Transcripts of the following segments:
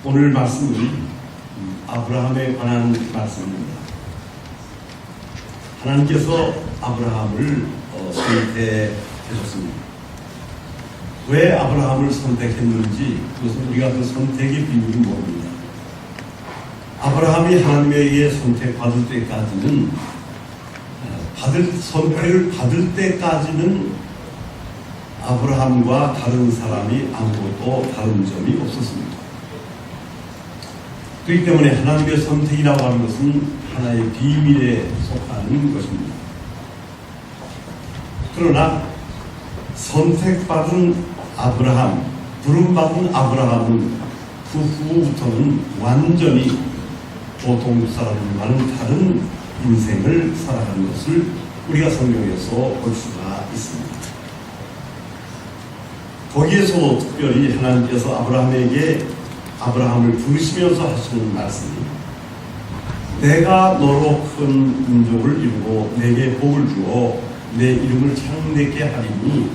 오늘 말씀은 아브라함에 관한 말씀입니다. 하나님께서 아브라함을 선택하셨습니다. 왜 아브라함을 선택했는지 그것은 우리가 그 선택의 비밀을 모릅니다. 아브라함이 하나님에게 선택받을 때까지는 선택을 받을 때까지는 아브라함과 다른 사람이 아무것도 다른 점이 없었습니다. 그렇기 때문에 하나님의 선택이라고 하는 것은 하나의 비밀에 속하는 것입니다. 그러나 선택받은 아브라함, 부름받은 아브라함은 그 후부터는 완전히 보통 사람들과는 다른 인생을 살아가는 것을 우리가 성경에서 볼 수가 있습니다. 거기에서도 특별히 하나님께서 아브라함을 부르시면서 하시는 말씀이 내가 너로 큰 민족을 이루고 내게 복을 주어 내 이름을 창대케 하리니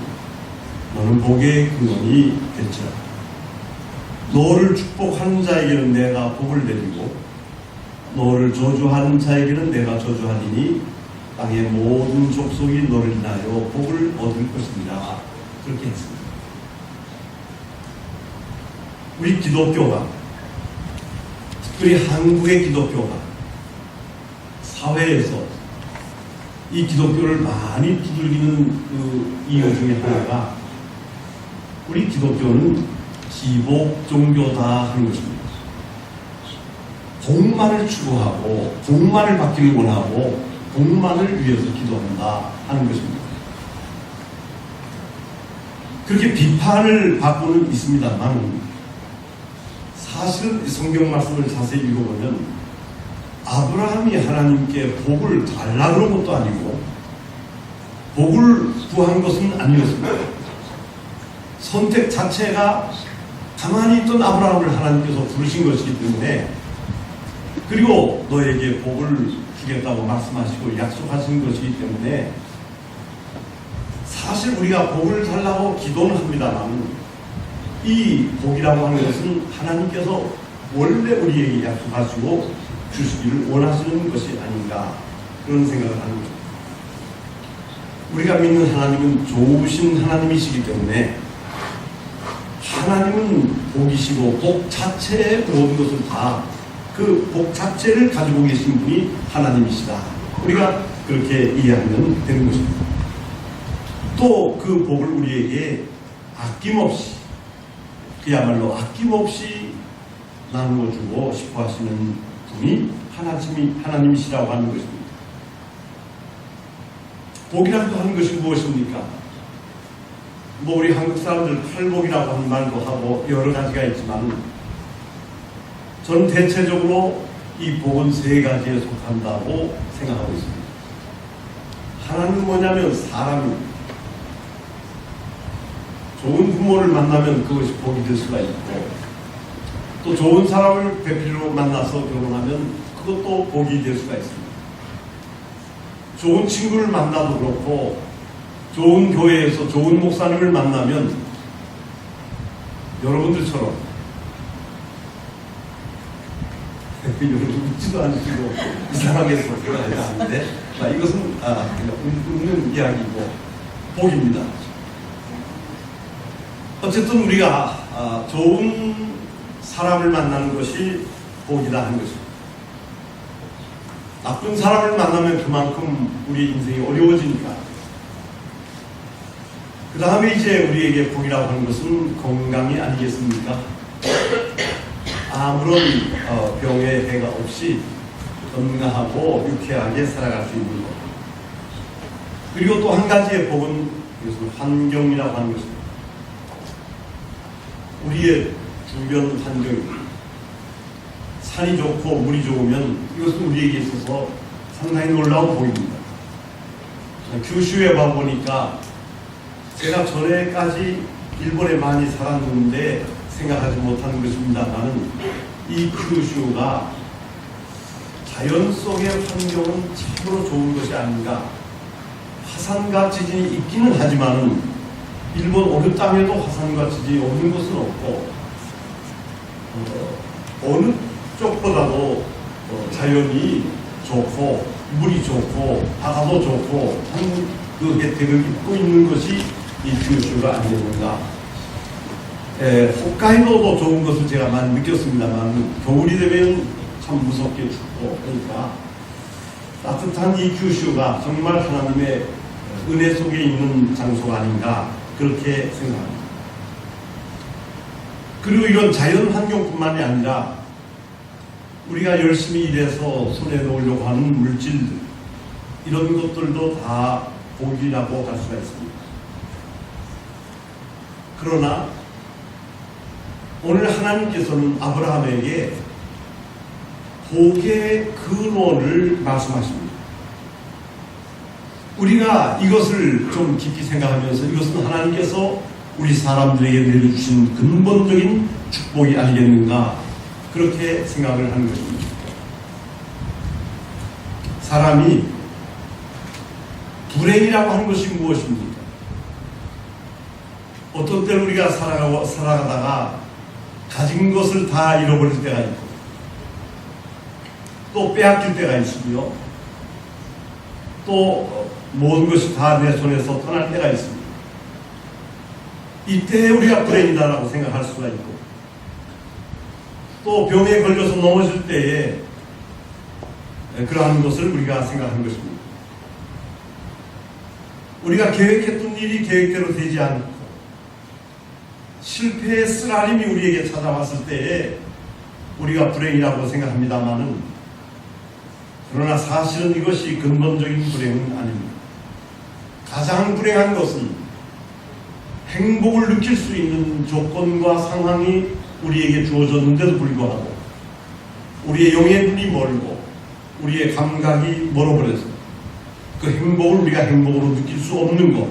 너는 복의 근원이 되리라. 너를 축복하는 자에게는 내가 복을 내리고 너를 저주하는 자에게는 내가 저주하리니 땅의 모든 족속이 너를 인하여 복을 얻을 것이니라. 그렇게 했습니다. 우리 기독교가, 특별히 한국의 기독교가 사회에서 이 기독교를 많이 두들기는 그 이유 중에 하나가 우리 기독교는 기복 종교다 하는 것입니다. 복만을 추구하고 복만을 받기를 원하고 복만을 위해서 기도한다 하는 것입니다. 그렇게 비판을 받고는 있습니다만 사실은 성경 말씀을 자세히 읽어보면 아브라함이 하나님께 복을 달라 그런 것도 아니고 복을 구한 것은 아니었습니다. 선택 자체가 가만히 있던 아브라함을 하나님께서 부르신 것이기 때문에, 그리고 너에게 복을 주겠다고 말씀하시고 약속하신 것이기 때문에 사실 우리가 복을 달라고 기도는 합니다만 이 복이라고 하는 것은 하나님께서 원래 우리에게 약속하시고 주시기를 원하시는 것이 아닌가, 그런 생각을 하는 거죠. 우리가 믿는 하나님은 좋으신 하나님이시기 때문에 하나님은 복이시고 복 자체의 모든 것을 다 그 복 자체를 가지고 계신 분이 하나님이시다. 우리가 그렇게 이해하면 되는 것입니다. 또 그 복을 우리에게 아낌없이, 그야말로 아낌없이 나누어 주고 싶어 하시는 분이 하나님이시라고 하는 것입니다. 복이라고 하는 것이 무엇입니까? 우리 한국 사람들 팔복이라고 하는 말도 하고 여러 가지가 있지만 저는 대체적으로 이 복은 세 가지에 속한다고 생각하고 있습니다. 하나는 뭐냐면 사람입니다. 좋은 부모를 만나면 그것이 복이 될 수가 있고, 또 좋은 사람을 배필로 만나서 결혼하면 그것도 복이 될 수가 있습니다. 좋은 친구를 만나도 그렇고 좋은 교회에서 좋은 목사님을 만나면 여러분들처럼 웃지도 않으시고 이상하게 소리가 나는데 이것은 그냥 웃는 이야기고 복입니다. 어쨌든 우리가 좋은 사람을 만나는 것이 복이다 하는 것입니다. 나쁜 사람을 만나면 그만큼 우리 인생이 어려워지니까. 그 다음에 이제 우리에게 복이라고 하는 것은 건강이 아니겠습니까? 아무런 병의 해가 없이 건강하고 유쾌하게 살아갈 수 있는 것. 그리고 또 한 가지의 복은 이것은 환경이라고 하는 것입니다. 우리의 주변 환경입니다. 산이 좋고 물이 좋으면 이것은 우리에게 있어서 상당히 놀라운 복입니다. 규슈에 와보니까 제가 전에까지 일본에 많이 살았는데 생각하지 못하는 것입니다만 이 규슈가 자연 속의 환경은 참으로 좋은 것이 아닌가. 화산과 지진이 있기는 하지만 일본 어느 땅에도 화산과 지진이 없는 것은 없고 어느 쪽보다도 자연이 좋고 물이 좋고 바다도 좋고 한 그 혜택을 입고 있는 것이 이 규슈가 아니겠는가. 홋카이도도 좋은 것을 제가 많이 느꼈습니다만 겨울이 되면 참 무섭게 춥고 그러니까 따뜻한 이 규슈가 정말 하나님의 은혜 속에 있는 장소가 아닌가 그렇게 생각합니다. 그리고 이런 자연 환경뿐만이 아니라 우리가 열심히 일해서 손에 놓으려고 하는 물질들 이런 것들도 다 복이라고 할 수가 있습니다. 그러나 오늘 하나님께서는 아브라함에게 복의 근원을 말씀하십니다. 우리가 이것을 좀 깊이 생각하면서 이것은 하나님께서 우리 사람들에게 내려주신 근본적인 축복이 아니겠는가 그렇게 생각을 하는 것입니다. 사람이 불행이라고 하는 것이 무엇입니까? 어떤 때 우리가 살아가다가 가진 것을 다 잃어버릴 때가 있고 또 빼앗길 때가 있으며 또 모든 것이 다 내 손에서 떠날 때가 있습니다. 이때 우리가 불행이다라고 생각할 수가 있고 또 병에 걸려서 넘어질 때에 그러한 것을 우리가 생각하는 것입니다. 우리가 계획했던 일이 계획대로 되지 않고 실패의 쓰라림이 우리에게 찾아왔을 때에 우리가 불행이라고 생각합니다마는 그러나 사실은 이것이 근본적인 불행은 아닙니다. 가장 불행한 것은 행복을 느낄 수 있는 조건과 상황이 우리에게 주어졌는데도 불구하고 우리의 영의 눈이 멀고 우리의 감각이 멀어버려서 그 행복을 우리가 행복으로 느낄 수 없는 것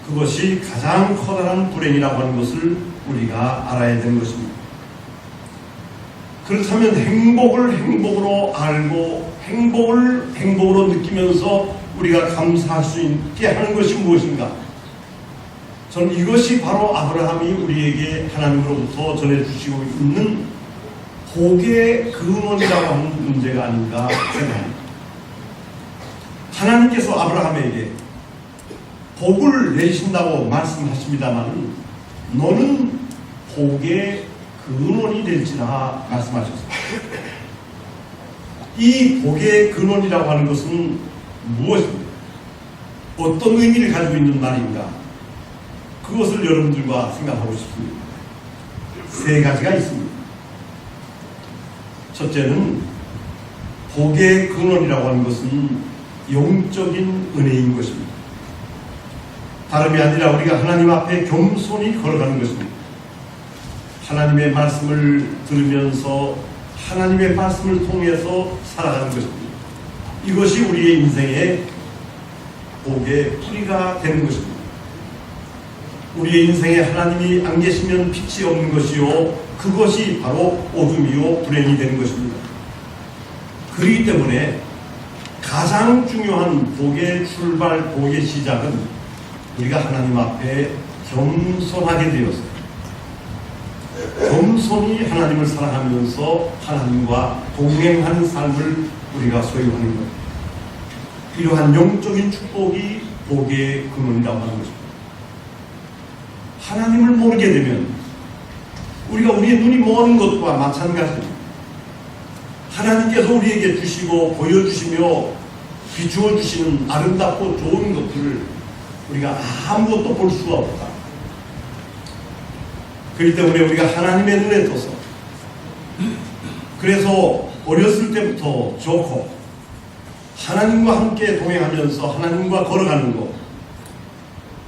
그것이 가장 커다란 불행이라고 하는 것을 우리가 알아야 되는 것입니다. 그렇다면 행복을 행복으로 알고 행복을 행복으로 느끼면서 우리가 감사할 수 있게 하는 것이 무엇인가? 저는 이것이 바로 아브라함이 우리에게 하나님으로부터 전해주시고 있는 복의 근원이라고 하는 문제가 아닌가 생각합니다. 하나님께서 아브라함에게 복을 내리신다고 말씀하십니다만 너는 복의 근원이 될지라 말씀하셨습니다. 이 복의 근원이라고 하는 것은 무엇입니까? 어떤 의미를 가지고 있는 말인가? 그것을 여러분들과 생각하고 싶습니다. 세 가지가 있습니다. 첫째는 복의 근원이라고 하는 것은 영적인 은혜인 것입니다. 다름이 아니라 우리가 하나님 앞에 겸손히 걸어가는 것입니다. 하나님의 말씀을 들으면서 하나님의 말씀을 통해서 살아가는 것입니다. 이것이 우리의 인생의 복의 뿌리가 되는 것입니다. 우리의 인생에 하나님이 안 계시면 빛이 없는 것이요 그것이 바로 어둠이요 불행이 되는 것입니다. 그렇기 때문에 가장 중요한 복의 출발, 복의 시작은 우리가 하나님 앞에 겸손하게 되었습니다. 겸손히 하나님을 사랑하면서 하나님과 동행하는 삶을 우리가 소유하는 것. 이러한 영적인 축복이 복의 근원이라고 하는 것입니다. 하나님을 모르게 되면 우리가 우리의 눈이 먼 것과 마찬가지입니다. 하나님께서 우리에게 주시고 보여주시며 비추어 주시는 아름답고 좋은 것들을 우리가 아무것도 볼 수가 없다. 그렇기 때문에 우리가 하나님의 눈에 떠서 그래서 어렸을 때부터 좋고 하나님과 함께 동행하면서 하나님과 걸어가는 것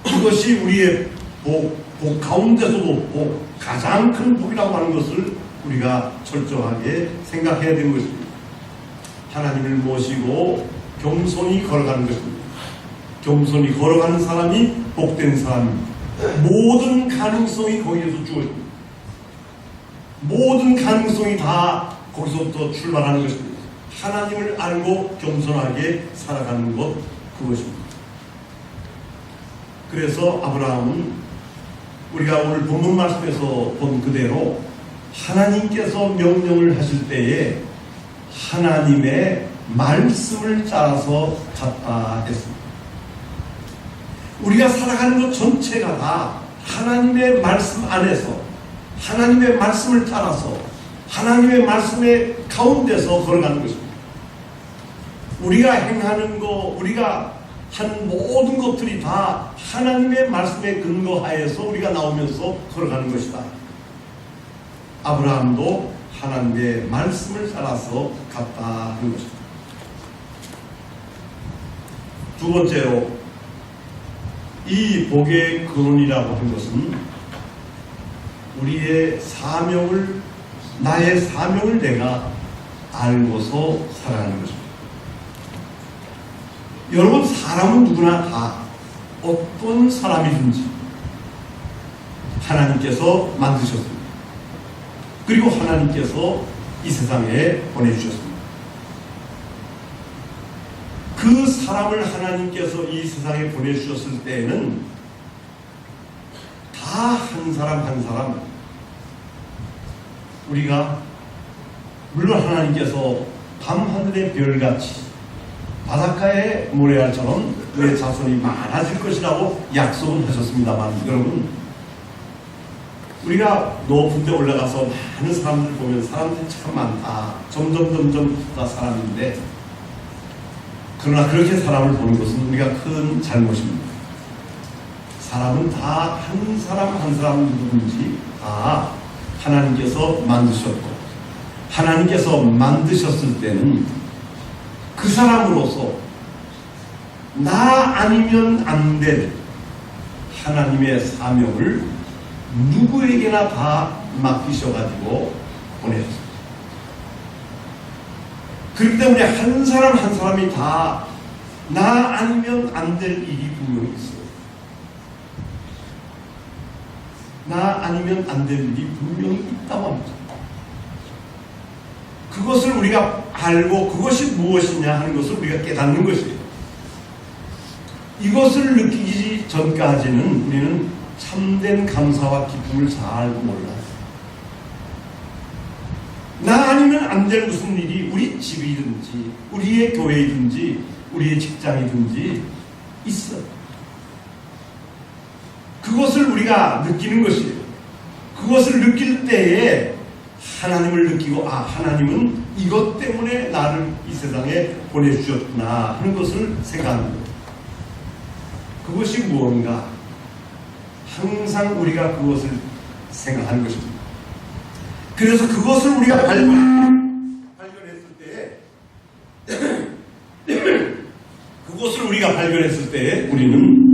그것이 우리의 복 가운데서도 가장 큰 복이라고 하는 것을 우리가 철저하게 생각해야 되는 것입니다. 하나님을 모시고 겸손히 걸어가는 것입니다. 겸손히 걸어가는 사람이 복된 사람입니다. 모든 가능성이 거기에서 주어집니다. 모든 가능성이 다 거기서부터 출발하는 것입니다. 하나님을 알고 겸손하게 살아가는 것 그것입니다. 그래서 아브라함은 우리가 오늘 본문 말씀에서 본 그대로 하나님께서 명령을 하실 때에 하나님의 말씀을 따라서 갔다 했습니다. 우리가 살아가는 것 전체가 다 하나님의 말씀 안에서 하나님의 말씀을 따라서 하나님의 말씀의 가운데서 걸어가는 것입니다. 우리가 행하는 것, 우리가 한 모든 것들이 다 하나님의 말씀에 근거하여서 우리가 나오면서 걸어가는 것이다. 아브라함도 하나님의 말씀을 따라서 갔다 하는 것입니다. 두 번째로 이 복의 근원이라고 하는 것은 우리의 사명을, 나의 사명을 내가 알고서 살아가는 것입니다. 여러분, 사람은 누구나 다 어떤 사람이든지 하나님께서 만드셨습니다. 그리고 하나님께서 이 세상에 보내주셨습니다. 그 사람을 하나님께서 이 세상에 보내주셨을 때에는 다 한 사람 한 사람, 우리가 물론 하나님께서 밤하늘의 별같이 바닷가의 모래알처럼 내 자손이 많아질 것이라고 약속은 하셨습니다만, 여러분, 우리가 높은 데 올라가서 많은 사람들 보면 사람들이 참 많다, 점점 다 사람인데, 그러나 그렇게 사람을 보는 것은 우리가 큰 잘못입니다. 사람은 다 한 사람 한 사람 누구든지 다 하나님께서 만드셨고, 하나님께서 만드셨을 때는 그 사람으로서 나 아니면 안 될 하나님의 사명을 누구에게나 다 맡기셔가지고 보내셨습니다. 그렇기 때문에 한 사람 한 사람이 다 나 아니면 안 될 일이 분명히 있어요. 나 아니면 안 될 일이 분명히 있다고 합니다. 그것을 우리가 알고 그것이 무엇이냐 하는 것을 우리가 깨닫는 것이에요. 이것을 느끼기 전까지는 우리는 참된 감사와 기쁨을 잘 몰라요. 나 아니면 안 될 무슨 일이 우리 집이든지 우리의 교회이든지 우리의 직장이든지 있어요. 그것을 우리가 느끼는 것이에요. 그것을 느낄 때에 하나님을 느끼고, 아, 하나님은 이것 때문에 나를 이 세상에 보내주셨구나 하는 것을 생각하는 거예요. 그것이 무언가 항상 우리가 그것을 생각하는 것입니다. 그래서 그것을 우리가 발견했을 때에 우리는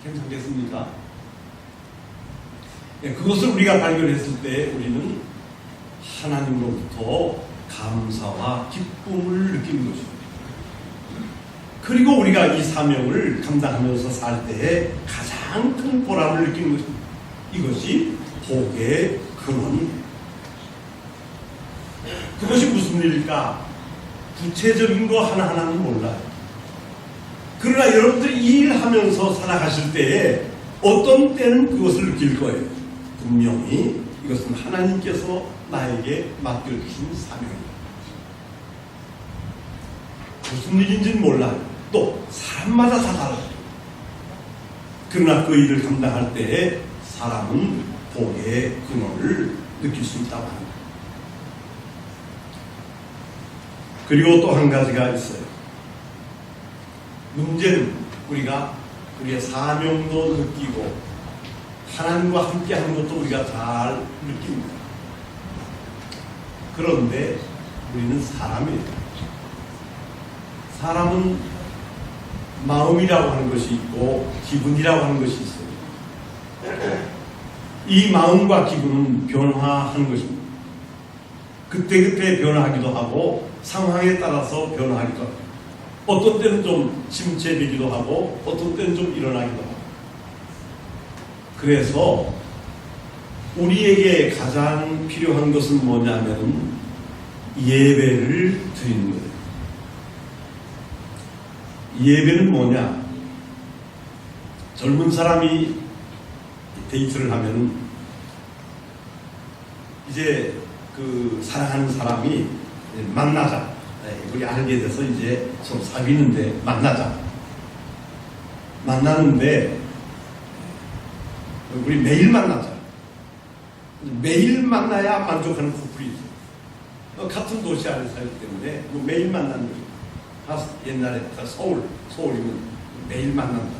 괜찮겠습니까? 그것을 우리가 발견했을 때 우리는 하나님으로부터 감사와 기쁨을 느끼는 것입니다. 그리고 우리가 이 사명을 감당하면서 살 때에 가장 큰 보람을 느끼는 것입니다. 이것이 복의 근원입니다. 그것이 무슨 일일까? 구체적인 거 하나하나는 몰라요. 그러나 여러분들이 이 일하면서 살아가실 때에 어떤 때는 그것을 느낄 거예요. 분명히 이것은 하나님께서 나에게 맡겨주신 사명입니다. 무슨 일인지는 몰라요. 또 사람마다 다 달라요. 그러나 그 일을 감당할 때에 사람은 복의 근원을 느낄 수 있다고 합니다. 그리고 또 한 가지가 있어요. 문제는 우리가 우리의 사명도 느끼고 하나님과 함께 하는 것도 우리가 잘 느낍니다. 그런데 우리는 사람이에요. 사람은 마음이라고 하는 것이 있고 기분이라고 하는 것이 있어요. 이 마음과 기분은 변화하는 것입니다. 그때그때 변화하기도 하고 상황에 따라서 변화하기도 하고, 어떤 때는 좀 침체되기도 하고 어떤 때는 좀 일어나기도 하고. 그래서 우리에게 가장 필요한 것은 뭐냐면 예배를 드리는 거예요. 예배는 뭐냐? 젊은 사람이 데이트를 하면 이제 그 사랑하는 사람이 만나자. 우리 알게 돼서 이제 서로 사귀는데 만나자. 만나는데 우리 매일 만나자. 매일 만나야 만족하는 커플이 있어요. 같은 도시 안에 살기 때문에 뭐 매일 만나는 거죠. 옛날에 서울이면 매일 만난다.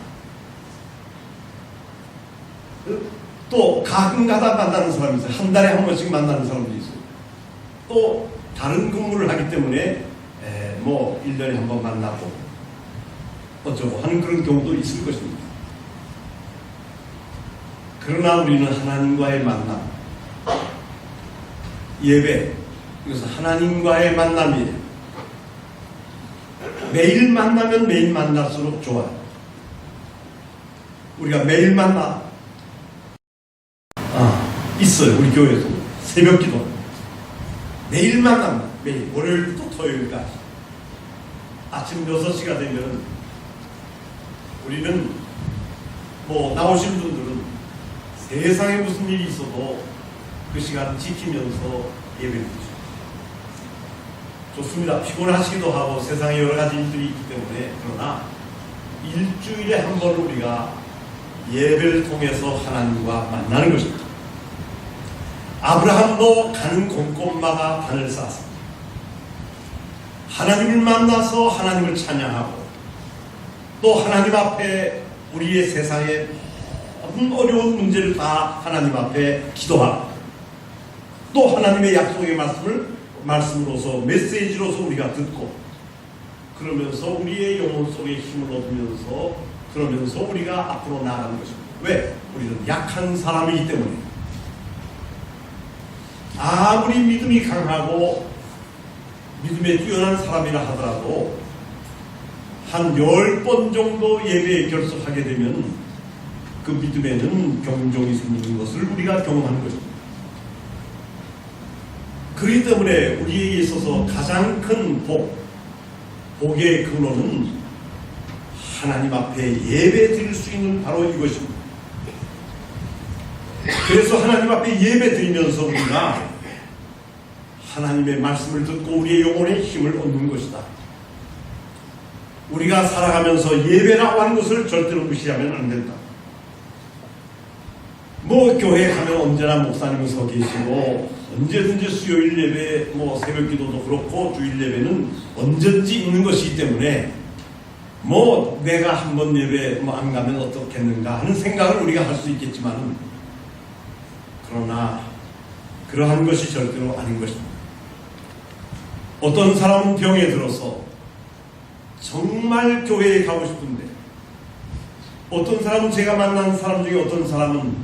또 가끔가다 만나는 사람이 있어요. 한 달에 한 번씩 만나는 사람도 있어요. 또 다른 근무를 하기 때문에 뭐 1년에 한 번 만나고 어쩌고 하는 그런 경우도 있을 것입니다. 그러나 우리는 하나님과의 만남, 예배, 이것은 하나님과의 만남이에요. 매일 만나면 매일 만날수록 좋아요. 우리가 매일 만나 있어요. 우리 교회에서 새벽 기도 매일 만납니다. 매일 월요일부터 토요일까지 아침 6시가 되면 우리는 뭐 나오신 분들은 세상에 무슨 일이 있어도 그 시간 지키면서 예배를 드리죠. 좋습니다. 피곤하시기도 하고 세상에 여러 가지 일들이 있기 때문에. 그러나 일주일에 한 번 우리가 예배를 통해서 하나님과 만나는 것입니다. 아브라함도 가는 곳곳마다 단을 쌓았습니다. 하나님을 만나서 하나님을 찬양하고 또 하나님 앞에 우리의 세상의 모든 어려운 문제를 다 하나님 앞에 기도하고 또 하나님의 약속의 말씀으로서 메시지로서 우리가 듣고 그러면서 우리의 영혼 속에 힘을 얻으면서 그러면서 우리가 앞으로 나아가는 것입니다. 왜? 우리는 약한 사람이기 때문에. 아무리 믿음이 강하고 믿음에 뛰어난 사람이라 하더라도 한 10번 정도 예배에 결석하게 되면 그 믿음에는 경종이 생기는 것을 우리가 경험하는 것입니다. 그렇기 때문에 우리에게 있어서 가장 큰 복의 근원은 하나님 앞에 예배 드릴 수 있는 바로 이것입니다. 그래서 하나님 앞에 예배 드리면서 우리가 하나님의 말씀을 듣고 우리의 영혼에 힘을 얻는 것이다. 우리가 살아가면서 예배라고 하는 것을 절대로 무시하면 안 된다. 뭐 교회 가면 언제나 목사님은 서 계시고 언제든지 수요일 예배, 뭐 새벽 기도도 그렇고 주일 예배는 언제든지 있는 것이기 때문에 뭐 내가 한번 예배 뭐 안 가면 어떻겠는가 하는 생각을 우리가 할 수 있겠지만 그러나 그러한 것이 절대로 아닌 것입니다. 어떤 사람은 병에 들어서 정말 교회에 가고 싶은데 어떤 사람은 제가 만난 사람 중에 어떤 사람은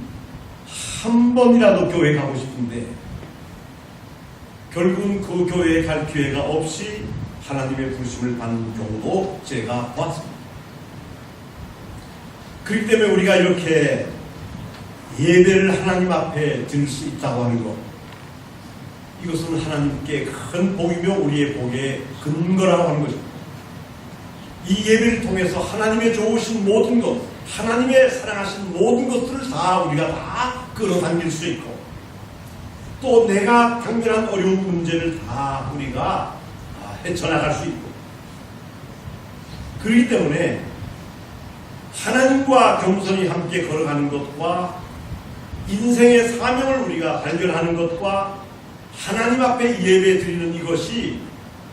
한 번이라도 교회에 가고 싶은데 결국은 그 교회에 갈 기회가 없이 하나님의 부르심을 받는 경우도 제가 보았습니다. 그렇기 때문에 우리가 이렇게 예배를 하나님 앞에 드릴 수 있다고 하는 것, 이것은 하나님께 큰 복이며 우리의 복의 근거라고 하는 것입니다. 이 예배를 통해서 하나님의 좋으신 모든 것, 하나님의 사랑하신 모든 것들을 다 우리가 다 끌어당길 수 있고 또 내가 당면한 어려운 문제를 다 우리가 헤쳐나갈 수 있고 그렇기 때문에 하나님과 겸손히 함께 걸어가는 것과 인생의 사명을 우리가 발견하는 것과 하나님 앞에 예배 드리는 이것이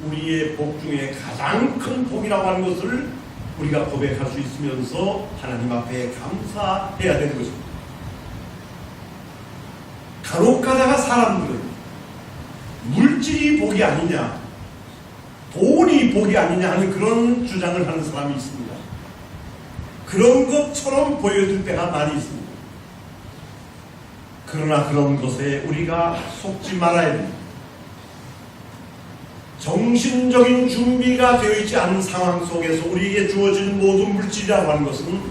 우리의 복 중에 가장 큰 복이라고 하는 것을 우리가 고백할 수 있으면서 하나님 앞에 감사해야 되는 것입니다. 간혹 가다가 사람들은 물질이 복이 아니냐, 돈이 복이 아니냐 하는 그런 주장을 하는 사람이 있습니다. 그런 것처럼 보여줄 때가 많이 있습니다. 그러나 그런 것에 우리가 속지 말아야 됩니다. 정신적인 준비가 되어 있지 않은 상황 속에서 우리에게 주어진 모든 물질이라고 하는 것은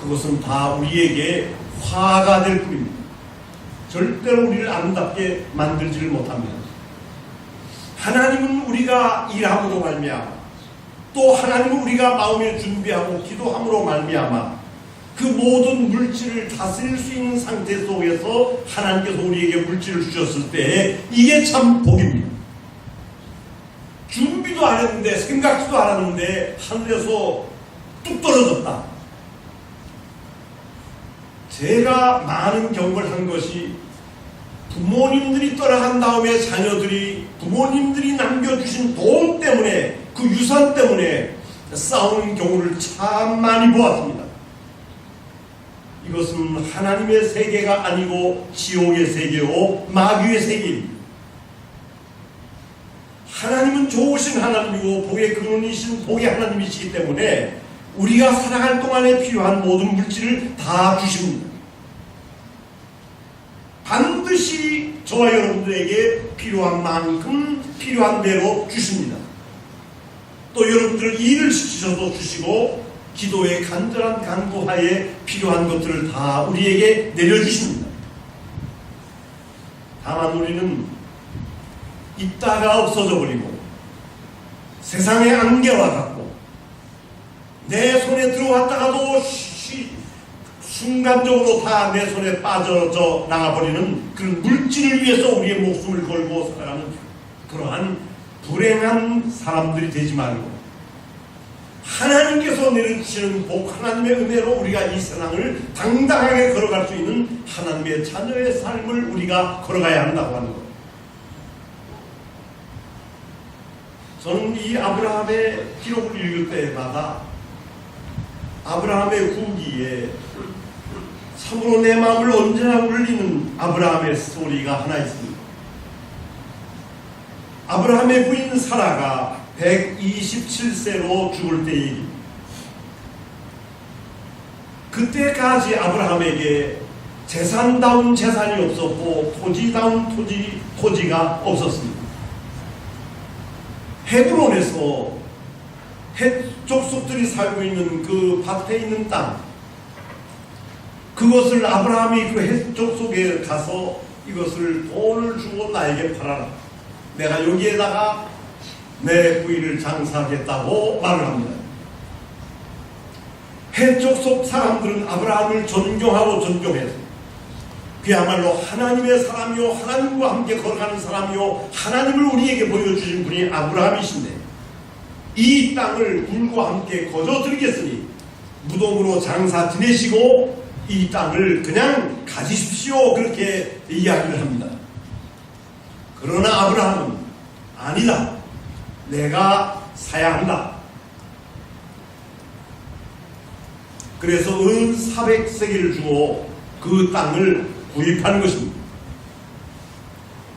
그것은 다 우리에게 화가 될 뿐입니다. 절대로 우리를 아름답게 만들지를 못합니다. 하나님은 우리가 일함으로 말미암아 또 하나님은 우리가 마음에 준비하고 기도함으로 말미암아 그 모든 물질을 다스릴 수 있는 상태 속에서 하나님께서 우리에게 물질을 주셨을 때 이게 참 복입니다. 준비도 안 했는데 생각지도 않았는데 하늘에서 뚝 떨어졌다. 제가 많은 경험을 한 것이 부모님들이 떠나간 다음에 자녀들이 부모님들이 남겨주신 돈 때문에 그 유산 때문에 싸우는 경우를 참 많이 보았습니다. 이것은 하나님의 세계가 아니고 지옥의 세계요 마귀의 세계입니다. 하나님은 좋으신 하나님이고 복의 근원이신 복의 하나님이시기 때문에 우리가 살아갈 동안에 필요한 모든 물질을 다 주십니다. 반드시 저와 여러분들에게 필요한 만큼 필요한 대로 주십니다. 또 여러분들 일을 시키셔도 주시고 기도의 간절한 간구하에 필요한 것들을 다 우리에게 내려주십니다. 다만 우리는 있다가 없어져 버리고 세상의 안개와 같고 내 손에 들어왔다가도 순간적으로 다 내 손에 빠져져 나가버리는 그런 물질을 위해서 우리의 목숨을 걸고 살아가는 그러한 불행한 사람들이 되지 말고 하나님께서 내려주시는 복 하나님의 은혜로 우리가 이 세상을 당당하게 걸어갈 수 있는 하나님의 자녀의 삶을 우리가 걸어가야 한다고 하는 것. 저는 이 아브라함의 기록을 읽을 때마다 아브라함의 후기에 참으로 내 마음을 언제나 울리는 아브라함의 스토리가 하나 있습니다. 아브라함의 부인 사라가 127세로 죽을 때에 그때까지 아브라함에게 재산다운 재산이 없었고 토지다운 토지가 없었습니다. 헤브론에서 헷 족속들이 살고 있는 그 밭에 있는 땅, 그것을 아브라함이 그 헷 족속에 가서 이것을 돈을 주고 나에게 팔아라. 내가 여기에다가 내 부인을 장사하겠다고 말을 합니다. 헷 족속 사람들은 아브라함을 존경하고 존경해서 그야말로 하나님의 사람이요 하나님과 함께 걸어가는 사람이요 하나님을 우리에게 보여주신 분이 아브라함이신데 이 땅을 물과 함께 거저드리겠으니 무덤으로 장사 지내시고 이 땅을 그냥 가지십시오 그렇게 이야기를 합니다. 그러나 아브라함은 아니다. 내가 사야 한다. 그래서 은 400세겔을 주고 그 땅을 구입한 것입니다.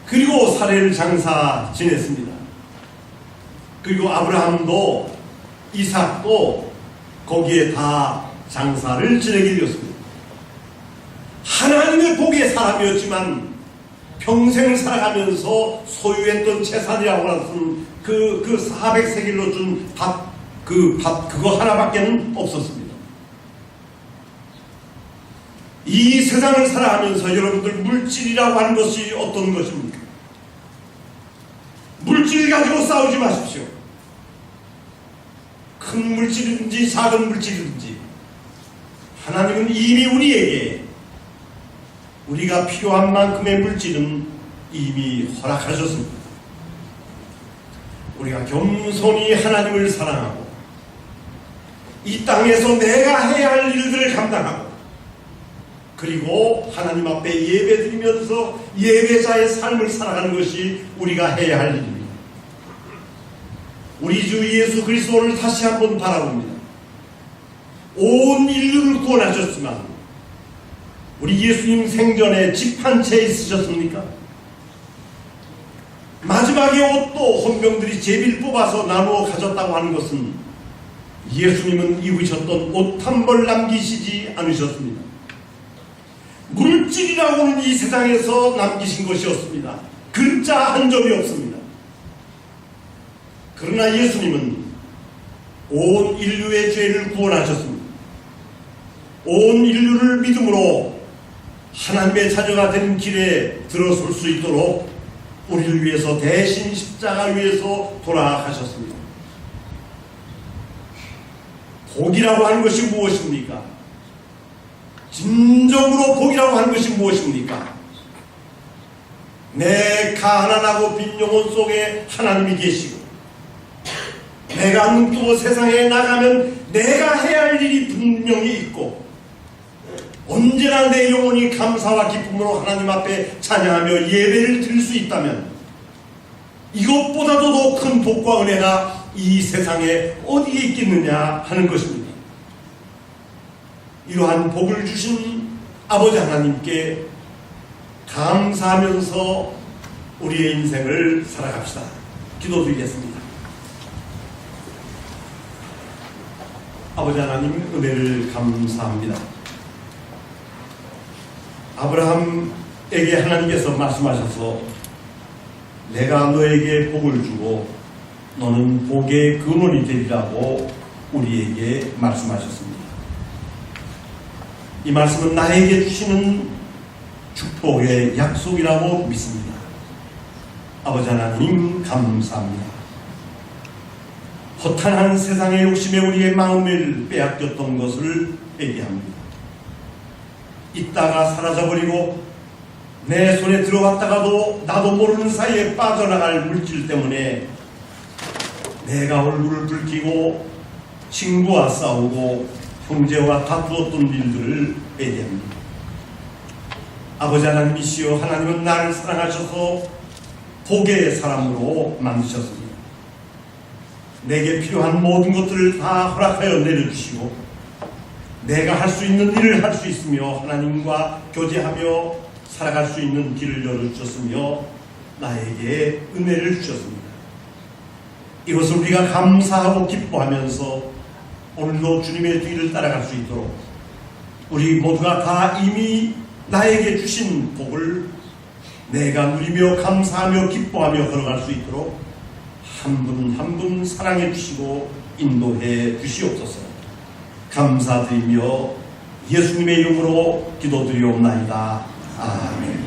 그리고 사례를 장사 지냈습니다. 그리고 아브라함도 이삭도 거기에 다 장사를 지내게 되었습니다. 하나님의 복의 사람이었지만 평생을 살아가면서 소유했던 재산이라고 하는 그 400세겔로 준 밥 그거 하나밖에는 없었습니다. 이 세상을 살아가면서 여러분들 물질이라고 하는 것이 어떤 것입니까? 물질 가지고 싸우지 마십시오. 큰 물질이든지 작은 물질이든지 하나님은 이미 우리에게 우리가 필요한 만큼의 물질은 이미 허락하셨습니다. 우리가 겸손히 하나님을 사랑하고 이 땅에서 내가 해야 할 일들을 감당하고 그리고 하나님 앞에 예배드리면서 예배자의 삶을 살아가는 것이 우리가 해야 할 일입니다. 우리 주 예수 그리스도를 다시 한번 바라봅니다. 온 인류를 구원하셨지만 우리 예수님 생전에 집 한 채 있으셨습니까? 마지막에 옷도 헌병들이 제비를 뽑아서 나누어 가졌다고 하는 것은 예수님은 입으셨던 옷 한 벌 남기시지 않으셨습니다. 물질이라고는 이 세상에서 남기신 것이 없습니다. 글자 한 점이 없습니다. 그러나 예수님은 온 인류의 죄를 구원하셨습니다. 온 인류를 믿음으로 하나님의 자녀가 되는 길에 들어설 수 있도록 우리를 위해서 대신 십자가 위에서 돌아가셨습니다. 복이라고 하는 것이 무엇입니까? 진정으로 복이라고 하는 것이 무엇입니까? 내 가난하고 빈 영혼 속에 하나님이 계시고, 내가 눈뜨고 세상에 나가면 내가 해야 할 일이 분명히 있고, 언제나 내 영혼이 감사와 기쁨으로 하나님 앞에 찬양하며 예배를 드릴 수 있다면, 이것보다도 더 큰 복과 은혜가 이 세상에 어디에 있겠느냐 하는 것입니다. 이러한 복을 주신 아버지 하나님께 감사하면서 우리의 인생을 살아갑시다. 기도드리겠습니다. 아버지 하나님, 은혜를 감사합니다. 아브라함에게 하나님께서 말씀하셔서 내가 너에게 복을 주고 너는 복의 근원이 되리라고 우리에게 말씀하셨습니다. 이 말씀은 나에게 주시는 축복의 약속이라고 믿습니다. 아버지 하나님, 감사합니다. 허탄한 세상의 욕심에 우리의 마음을 빼앗겼던 것을 회개합니다. 있다가 사라져버리고 내 손에 들어갔다가도 나도 모르는 사이에 빠져나갈 물질 때문에 내가 얼굴을 붉히고 친구와 싸우고 형제와 다투었던 일들을 회개합니다. 아버지 하나님이시여, 하나님은 나를 사랑하셔서 복의 사람으로 만드셨습니다. 내게 필요한 모든 것들을 다 허락하여 내려주시고 내가 할 수 있는 일을 할 수 있으며 하나님과 교제하며 살아갈 수 있는 길을 열어주셨으며 나에게 은혜를 주셨습니다. 이것을 우리가 감사하고 기뻐하면서 오늘도 주님의 뒤를 따라갈 수 있도록 우리 모두가 다 이미 나에게 주신 복을 내가 누리며 감사하며 기뻐하며 걸어갈 수 있도록 한 분 한 분 사랑해 주시고 인도해 주시옵소서. 감사드리며 예수님의 이름으로 기도드리옵나이다. 아멘.